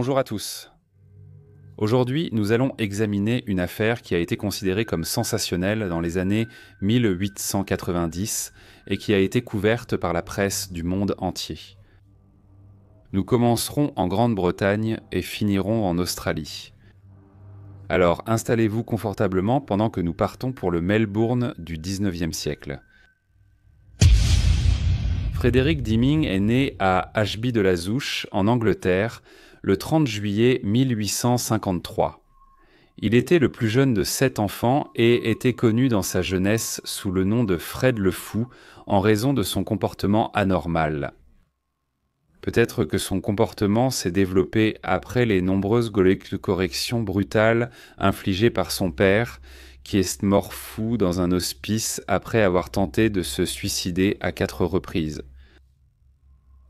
Bonjour à tous. Aujourd'hui, nous allons examiner une affaire qui a été considérée comme sensationnelle dans les années 1890 et qui a été couverte par la presse du monde entier. Nous commencerons en Grande-Bretagne et finirons en Australie. Alors installez-vous confortablement pendant que nous partons pour le Melbourne du 19e siècle. Frédéric Deeming est né à Ashby-de-la-Zouch, en Angleterre, le 30 juillet 1853. Il était le plus jeune de 7 enfants et était connu dans sa jeunesse sous le nom de Fred le Fou en raison de son comportement anormal. Peut-être que son comportement s'est développé après les nombreuses corrections brutales infligées par son père, qui est mort fou dans un hospice après avoir tenté de se suicider à 4 reprises.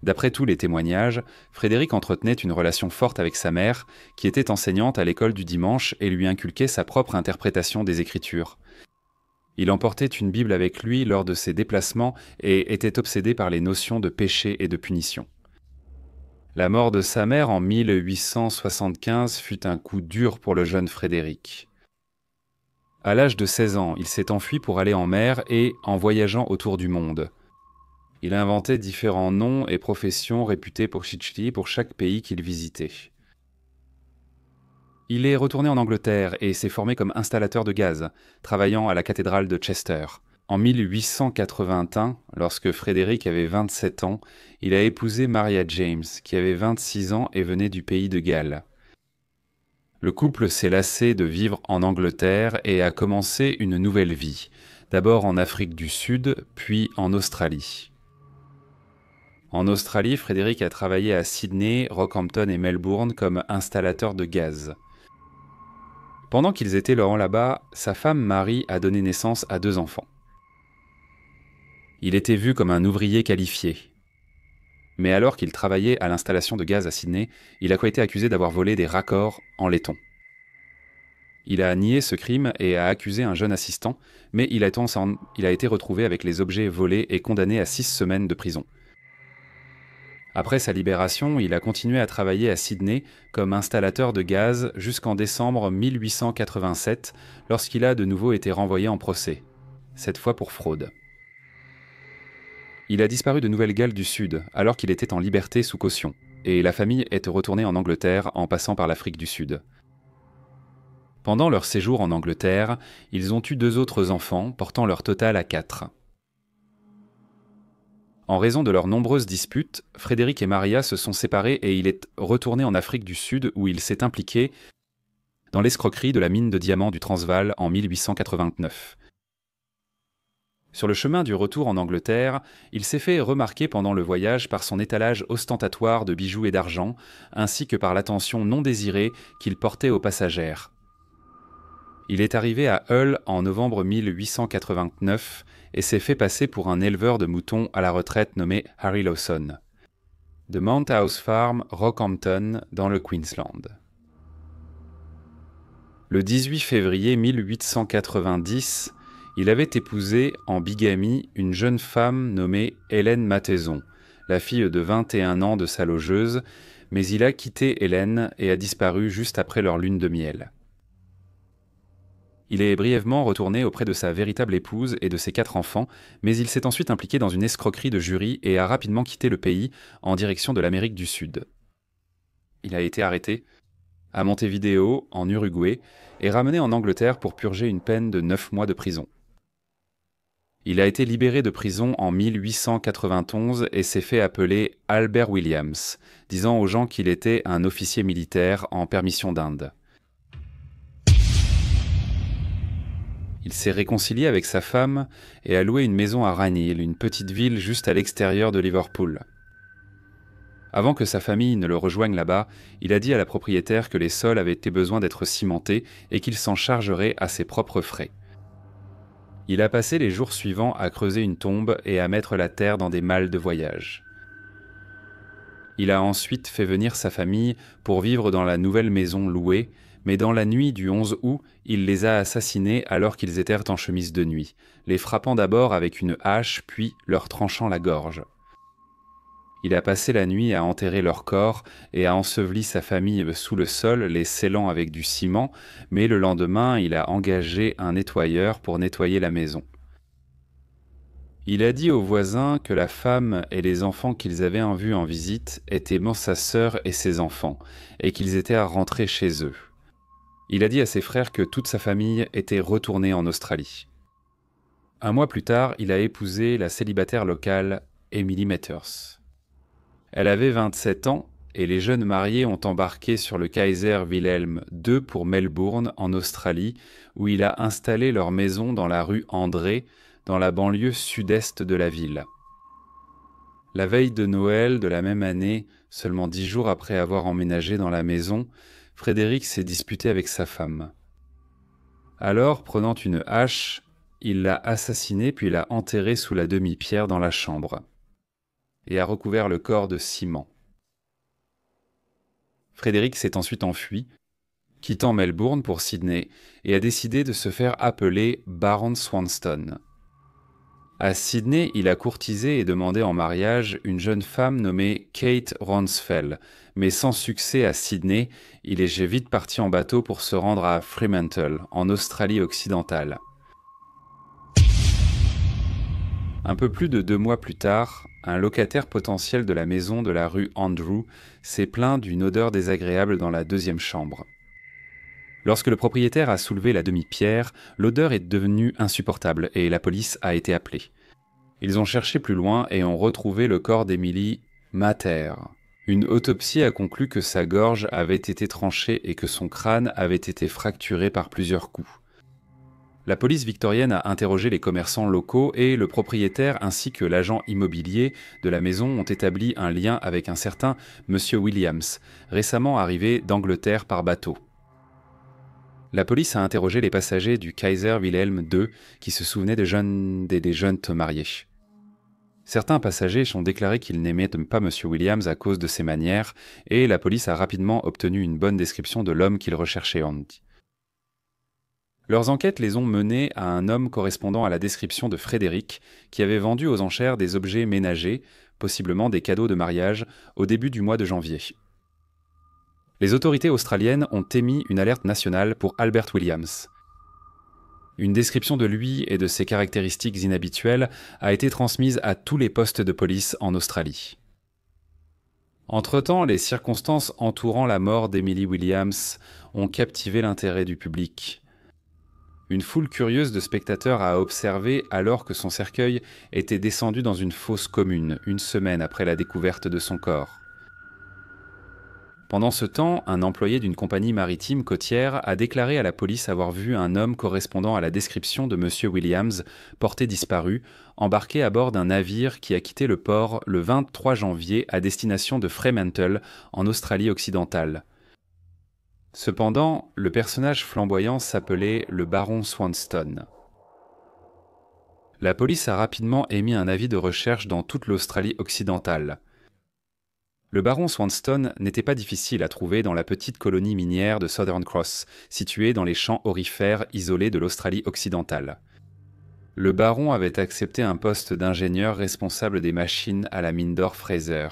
D'après tous les témoignages, Frédéric entretenait une relation forte avec sa mère, qui était enseignante à l'école du dimanche et lui inculquait sa propre interprétation des Écritures. Il emportait une Bible avec lui lors de ses déplacements et était obsédé par les notions de péché et de punition. La mort de sa mère en 1875 fut un coup dur pour le jeune Frédéric. À l'âge de 16 ans, il s'est enfui pour aller en mer et en voyageant autour du monde. Il inventait différents noms et professions réputés pour chaque pays qu'il visitait. Il est retourné en Angleterre et s'est formé comme installateur de gaz, travaillant à la cathédrale de Chester. En 1881, lorsque Frédéric avait 27 ans, il a épousé Maria James, qui avait 26 ans et venait du pays de Galles. Le couple s'est lassé de vivre en Angleterre et a commencé une nouvelle vie, d'abord en Afrique du Sud, puis en Australie. En Australie, Frédéric a travaillé à Sydney, Rockhampton et Melbourne comme installateur de gaz. Pendant qu'ils étaient là-bas, sa femme Marie a donné naissance à 2 enfants. Il était vu comme un ouvrier qualifié. Mais alors qu'il travaillait à l'installation de gaz à Sydney, il a été accusé d'avoir volé des raccords en laiton. Il a nié ce crime et a accusé un jeune assistant, mais il a été retrouvé avec les objets volés et condamné à 6 semaines de prison. Après sa libération, il a continué à travailler à Sydney comme installateur de gaz jusqu'en décembre 1887, lorsqu'il a de nouveau été renvoyé en procès, cette fois pour fraude. Il a disparu de Nouvelle-Galles du Sud, alors qu'il était en liberté sous caution, et la famille est retournée en Angleterre en passant par l'Afrique du Sud. Pendant leur séjour en Angleterre, ils ont eu 2 autres enfants, portant leur total à 4. En raison de leurs nombreuses disputes, Frédéric et Maria se sont séparés et il est retourné en Afrique du Sud où il s'est impliqué dans l'escroquerie de la mine de diamants du Transvaal en 1889. Sur le chemin du retour en Angleterre, il s'est fait remarquer pendant le voyage par son étalage ostentatoire de bijoux et d'argent, ainsi que par l'attention non désirée qu'il portait aux passagères. Il est arrivé à Hull en novembre 1889 et s'est fait passer pour un éleveur de moutons à la retraite nommé Harry Lawson, de Mount House Farm, Rockhampton, dans le Queensland. Le 18 février 1890, il avait épousé en bigamie une jeune femme nommée Hélène Matheson, la fille de 21 ans de sa logeuse, mais il a quitté Hélène et a disparu juste après leur lune de miel. Il est brièvement retourné auprès de sa véritable épouse et de ses 4 enfants, mais il s'est ensuite impliqué dans une escroquerie de jury et a rapidement quitté le pays en direction de l'Amérique du Sud. Il a été arrêté à Montevideo, en Uruguay, et ramené en Angleterre pour purger une peine de 9 mois de prison. Il a été libéré de prison en 1891 et s'est fait appeler Albert Williams, disant aux gens qu'il était un officier militaire en permission d'Inde. Il s'est réconcilié avec sa femme et a loué une maison à Ranehill, une petite ville juste à l'extérieur de Liverpool. Avant que sa famille ne le rejoigne là-bas, il a dit à la propriétaire que les sols avaient besoin d'être cimentés et qu'il s'en chargerait à ses propres frais. Il a passé les jours suivants à creuser une tombe et à mettre la terre dans des malles de voyage. Il a ensuite fait venir sa famille pour vivre dans la nouvelle maison louée, mais dans la nuit du 11 août, il les a assassinés alors qu'ils étaient en chemise de nuit, les frappant d'abord avec une hache puis leur tranchant la gorge. Il a passé la nuit à enterrer leurs corps et a enseveli sa famille sous le sol, les scellant avec du ciment, mais le lendemain, il a engagé un nettoyeur pour nettoyer la maison. Il a dit aux voisins que la femme et les enfants qu'ils avaient vus en visite étaient sa sœur et ses enfants, et qu'ils étaient à rentrer chez eux. Il a dit à ses frères que toute sa famille était retournée en Australie. Un mois plus tard, il a épousé la célibataire locale Emily Matters. Elle avait 27 ans et les jeunes mariés ont embarqué sur le Kaiser Wilhelm II pour Melbourne, en Australie, où il a installé leur maison dans la rue André, dans la banlieue sud-est de la ville. La veille de Noël de la même année, seulement 10 jours après avoir emménagé dans la maison, Frédéric s'est disputé avec sa femme. Alors, prenant une hache, il l'a assassinée puis l'a enterrée sous la demi-pierre dans la chambre et a recouvert le corps de ciment. Frédéric s'est ensuite enfui, quittant Melbourne pour Sydney, et a décidé de se faire appeler Baron Swanston. À Sydney, il a courtisé et demandé en mariage une jeune femme nommée Kate Ronsfell, mais sans succès à Sydney, il est vite parti en bateau pour se rendre à Fremantle, en Australie occidentale. Un peu plus de 2 mois plus tard, un locataire potentiel de la maison de la rue Andrew s'est plaint d'une odeur désagréable dans la deuxième chambre. Lorsque le propriétaire a soulevé la demi-pierre, l'odeur est devenue insupportable et la police a été appelée. Ils ont cherché plus loin et ont retrouvé le corps d'Emily Mater. Une autopsie a conclu que sa gorge avait été tranchée et que son crâne avait été fracturé par plusieurs coups. La police victorienne a interrogé les commerçants locaux et le propriétaire ainsi que l'agent immobilier de la maison ont établi un lien avec un certain Monsieur Williams, récemment arrivé d'Angleterre par bateau. La police a interrogé les passagers du Kaiser Wilhelm II qui se souvenaient des jeunes mariés. Certains passagers ont déclaré qu'ils n'aimaient pas Monsieur Williams à cause de ses manières et la police a rapidement obtenu une bonne description de l'homme qu'ils recherchaient. Leurs enquêtes les ont menés à un homme correspondant à la description de Frédéric, qui avait vendu aux enchères des objets ménagers, possiblement des cadeaux de mariage, au début du mois de janvier. Les autorités australiennes ont émis une alerte nationale pour Albert Williams. Une description de lui et de ses caractéristiques inhabituelles a été transmise à tous les postes de police en Australie. Entre-temps, les circonstances entourant la mort d'Emily Williams ont captivé l'intérêt du public. Une foule curieuse de spectateurs a observé alors que son cercueil était descendu dans une fosse commune, une semaine après la découverte de son corps. Pendant ce temps, un employé d'une compagnie maritime côtière a déclaré à la police avoir vu un homme correspondant à la description de Monsieur Williams, porté disparu, embarqué à bord d'un navire qui a quitté le port le 23 janvier à destination de Fremantle, en Australie occidentale. Cependant, le personnage flamboyant s'appelait le baron Swanston. La police a rapidement émis un avis de recherche dans toute l'Australie occidentale. Le baron Swanston n'était pas difficile à trouver dans la petite colonie minière de Southern Cross, située dans les champs aurifères isolés de l'Australie occidentale. Le baron avait accepté un poste d'ingénieur responsable des machines à la mine d'or Fraser.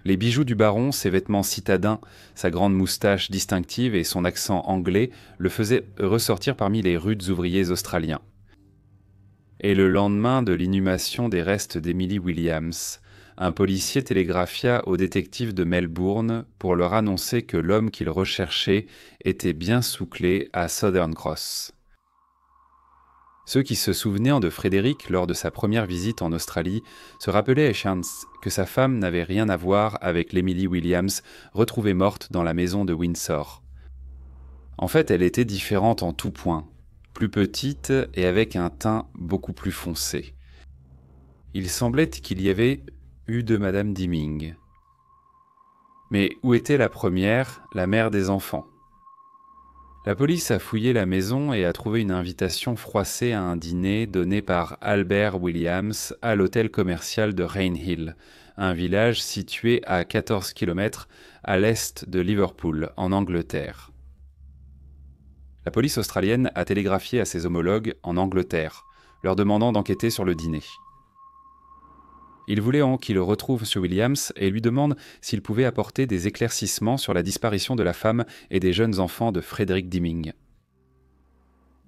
Les bijoux du baron, ses vêtements citadins, sa grande moustache distinctive et son accent anglais le faisaient ressortir parmi les rudes ouvriers australiens. Et le lendemain de l'inhumation des restes d'Emily Williams, un policier télégraphia aux détectives de Melbourne pour leur annoncer que l'homme qu'ils recherchaient était bien sous clé à Southern Cross. Ceux qui se souvenaient de Frédéric lors de sa première visite en Australie se rappelaient que sa femme n'avait rien à voir avec l'Emily Williams retrouvée morte dans la maison de Windsor. En fait, elle était différente en tout point, plus petite et avec un teint beaucoup plus foncé. Il semblait qu'il y avait eu de Madame Deeming. Mais où était la première, la mère des enfants ? La police a fouillé la maison et a trouvé une invitation froissée à un dîner donné par Albert Williams à l'hôtel commercial de Rainhill, un village situé à 14 km à l'est de Liverpool, en Angleterre. La police australienne a télégraphié à ses homologues en Angleterre, leur demandant d'enquêter sur le dîner. Il voulait qu'il retrouve M. Williams et lui demande s'il pouvait apporter des éclaircissements sur la disparition de la femme et des jeunes enfants de Frederick Deeming.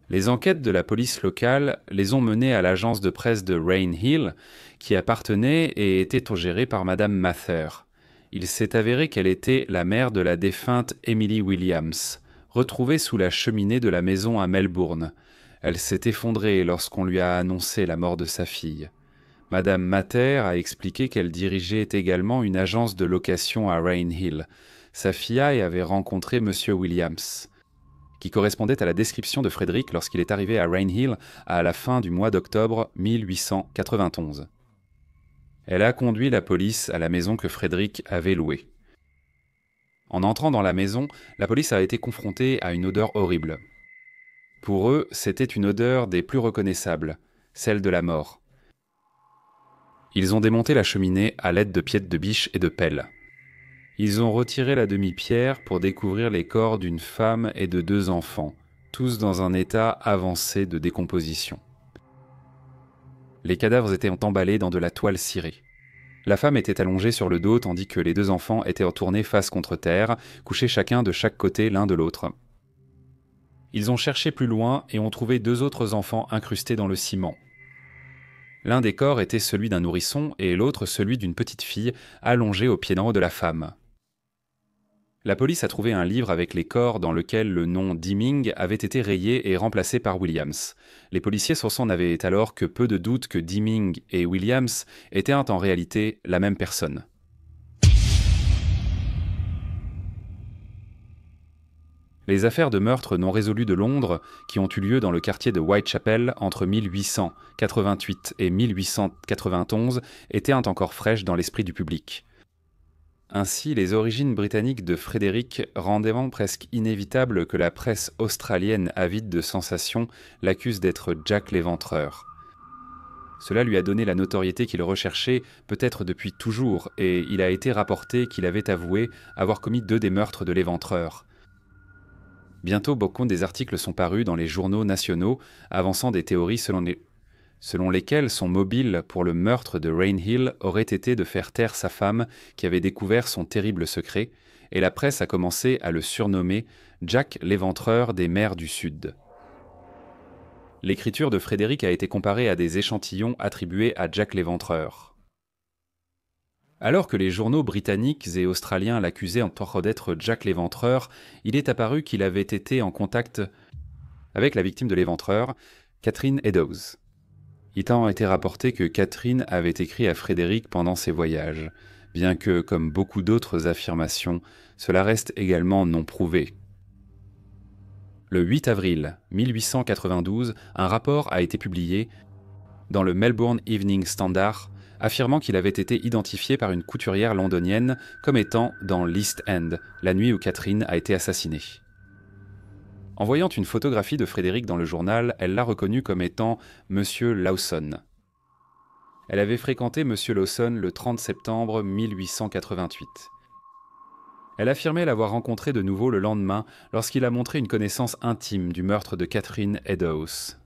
Les enquêtes de la police locale les ont menés à l'agence de presse de Rain Hill, qui appartenait et était gérée par Madame Mather. Il s'est avéré qu'elle était la mère de la défunte Emily Williams, retrouvée sous la cheminée de la maison à Melbourne. Elle s'est effondrée lorsqu'on lui a annoncé la mort de sa fille. Madame Mather a expliqué qu'elle dirigeait également une agence de location à Rain Hill. Sa fiaille avait rencontré M. Williams, qui correspondait à la description de Frédéric lorsqu'il est arrivé à Rain Hill à la fin du mois d'octobre 1891. Elle a conduit la police à la maison que Frédéric avait louée. En entrant dans la maison, la police a été confrontée à une odeur horrible. Pour eux, c'était une odeur des plus reconnaissables, celle de la mort. Ils ont démonté la cheminée à l'aide de piètres de biche et de pelles. Ils ont retiré la demi-pierre pour découvrir les corps d'une femme et de 2 enfants, tous dans un état avancé de décomposition. Les cadavres étaient emballés dans de la toile cirée. La femme était allongée sur le dos tandis que les 2 enfants étaient tournés face contre terre, couchés chacun de chaque côté l'un de l'autre. Ils ont cherché plus loin et ont trouvé 2 autres enfants incrustés dans le ciment. L'un des corps était celui d'un nourrisson et l'autre celui d'une petite fille allongée au pied d'en haut de la femme. La police a trouvé un livre avec les corps dans lequel le nom Deeming avait été rayé et remplacé par Williams. Les policiers sur son avaient alors que peu de doute que Deeming et Williams étaient en réalité la même personne. Les affaires de meurtre non résolues de Londres, qui ont eu lieu dans le quartier de Whitechapel entre 1888 et 1891, étaient encore fraîches dans l'esprit du public. Ainsi, les origines britanniques de Frédéric rendaient presque inévitable que la presse australienne avide de sensations l'accuse d'être Jack l'Éventreur. Cela lui a donné la notoriété qu'il recherchait peut-être depuis toujours, et il a été rapporté qu'il avait avoué avoir commis 2 des meurtres de l'Éventreur. Bientôt, beaucoup des articles sont parus dans les journaux nationaux, avançant des théories selon lesquelles son mobile pour le meurtre de Rain Hill aurait été de faire taire sa femme qui avait découvert son terrible secret, et la presse a commencé à le surnommer Jack l'Éventreur des mers du Sud. L'écriture de Frédéric a été comparée à des échantillons attribués à Jack l'Éventreur. Alors que les journaux britanniques et australiens l'accusaient en tort d'être Jack l'Éventreur, il est apparu qu'il avait été en contact avec la victime de l'Éventreur, Catherine Eddowes. Il a été rapporté que Catherine avait écrit à Frédéric pendant ses voyages, bien que, comme beaucoup d'autres affirmations, cela reste également non prouvé. Le 8 avril 1892, un rapport a été publié dans le Melbourne Evening Standard, affirmant qu'il avait été identifié par une couturière londonienne comme étant dans l'East End, la nuit où Catherine a été assassinée. En voyant une photographie de Frédéric dans le journal, elle l'a reconnu comme étant Monsieur Lawson. Elle avait fréquenté Monsieur Lawson le 30 septembre 1888. Elle affirmait l'avoir rencontré de nouveau le lendemain lorsqu'il a montré une connaissance intime du meurtre de Catherine Eddowes.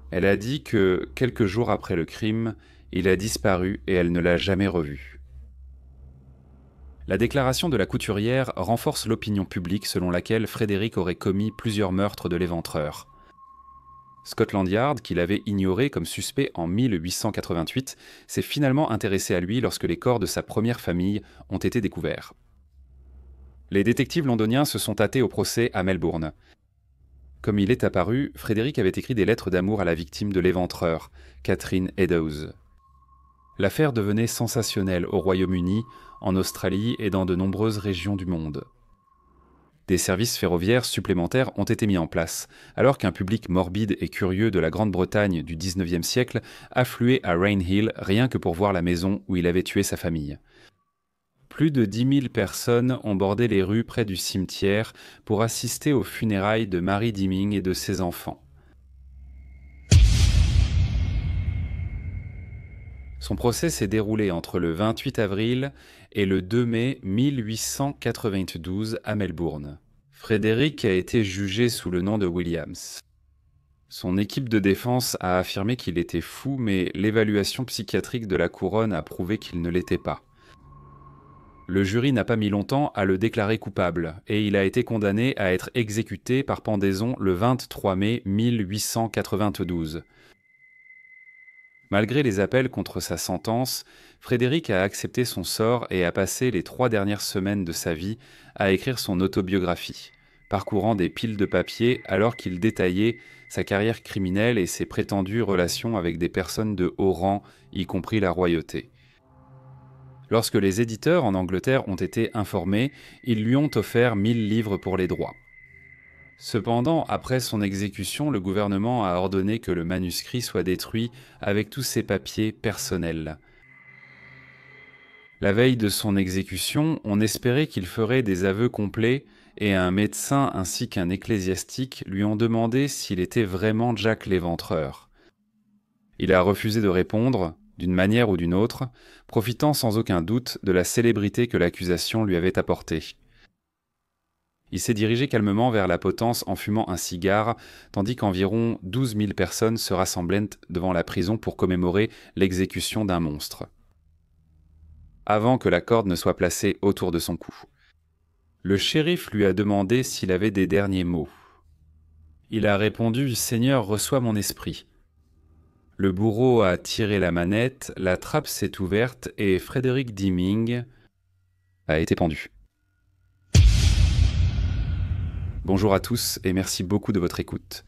Elle a dit que, quelques jours après le crime, il a disparu et elle ne l'a jamais revu. La déclaration de la couturière renforce l'opinion publique selon laquelle Frédéric aurait commis plusieurs meurtres de l'Éventreur. Scotland Yard, qui l'avait ignoré comme suspect en 1888, s'est finalement intéressé à lui lorsque les corps de sa première famille ont été découverts. Les détectives londoniens se sont hâtés au procès à Melbourne. Comme il est apparu, Frédéric avait écrit des lettres d'amour à la victime de l'Éventreur, Catherine Eddowes. L'affaire devenait sensationnelle au Royaume-Uni, en Australie et dans de nombreuses régions du monde. Des services ferroviaires supplémentaires ont été mis en place, alors qu'un public morbide et curieux de la Grande-Bretagne du XIXe siècle affluait à Rain Hill rien que pour voir la maison où il avait tué sa famille. Plus de 10 000 personnes ont bordé les rues près du cimetière pour assister aux funérailles de Mary Deeming et de ses enfants. Son procès s'est déroulé entre le 28 avril et le 2 mai 1892 à Melbourne. Frédéric a été jugé sous le nom de Williams. Son équipe de défense a affirmé qu'il était fou, mais l'évaluation psychiatrique de la couronne a prouvé qu'il ne l'était pas. Le jury n'a pas mis longtemps à le déclarer coupable, et il a été condamné à être exécuté par pendaison le 23 mai 1892. Malgré les appels contre sa sentence, Frédéric a accepté son sort et a passé les 3 dernières semaines de sa vie à écrire son autobiographie, parcourant des piles de papier alors qu'il détaillait sa carrière criminelle et ses prétendues relations avec des personnes de haut rang, y compris la royauté. Lorsque les éditeurs en Angleterre ont été informés, ils lui ont offert 1000 livres pour les droits. Cependant, après son exécution, le gouvernement a ordonné que le manuscrit soit détruit avec tous ses papiers personnels. La veille de son exécution, on espérait qu'il ferait des aveux complets et un médecin ainsi qu'un ecclésiastique lui ont demandé s'il était vraiment Jack l'Éventreur. Il a refusé de répondre, d'une manière ou d'une autre, profitant sans aucun doute de la célébrité que l'accusation lui avait apportée. Il s'est dirigé calmement vers la potence en fumant un cigare, tandis qu'environ 12 000 personnes se rassemblaient devant la prison pour commémorer l'exécution d'un monstre. Avant que la corde ne soit placée autour de son cou. Le shérif lui a demandé s'il avait des derniers mots. Il a répondu « Seigneur, reçois mon esprit ». Le bourreau a tiré la manette, la trappe s'est ouverte et Frédéric Deeming a été pendu. Bonjour à tous et merci beaucoup de votre écoute.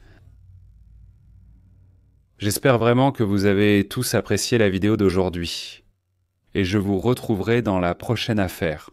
J'espère vraiment que vous avez tous apprécié la vidéo d'aujourd'hui. Et je vous retrouverai dans la prochaine affaire.